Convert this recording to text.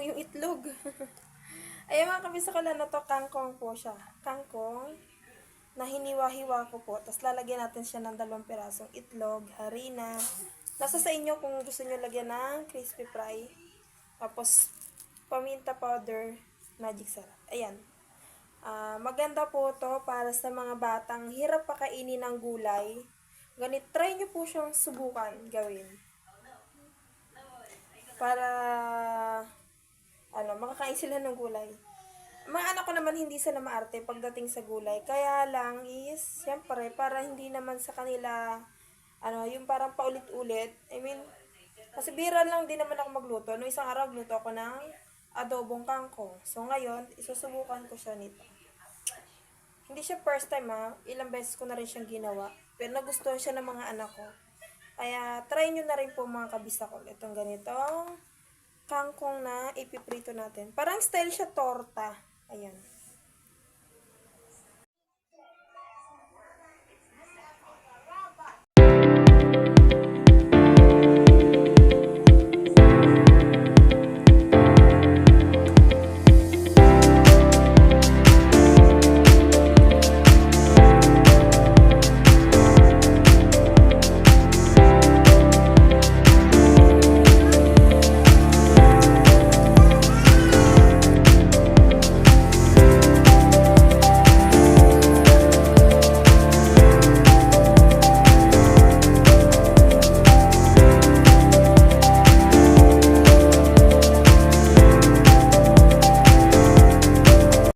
yung itlog. Ayan mga kabisakala na to, kangkong po siya. Kangkong na hiniwa-hiwa ko po. Tapos lalagyan natin siya ng 2 pirasong itlog, harina. Nasa sa inyo kung gusto nyo lagyan ng crispy fry. Tapos paminta powder, magic sarap. Ayan. Maganda po to para sa mga batang hirap pakainin ng gulay. Ganit, try nyo po siyang subukan gawin. Para makakain sila ng gulay. Mga anak ko naman hindi sila maarte pagdating sa gulay. Kaya lang is, siyempre, para hindi naman sa kanila, yung parang paulit-ulit. I mean, kasi bira lang din naman ako magluto. No, isang araw, gluto ako ng adobong kangkong. So, ngayon, isusubukan ko siya nito. Hindi siya first time ilang beses ko na rin siyang ginawa. Pero nagustuhan siya ng mga anak ko. Kaya, try nyo na rin po mga kabisakol. Itong ganitong kangkong na ipiprito natin. Parang style siya torta. Ayan.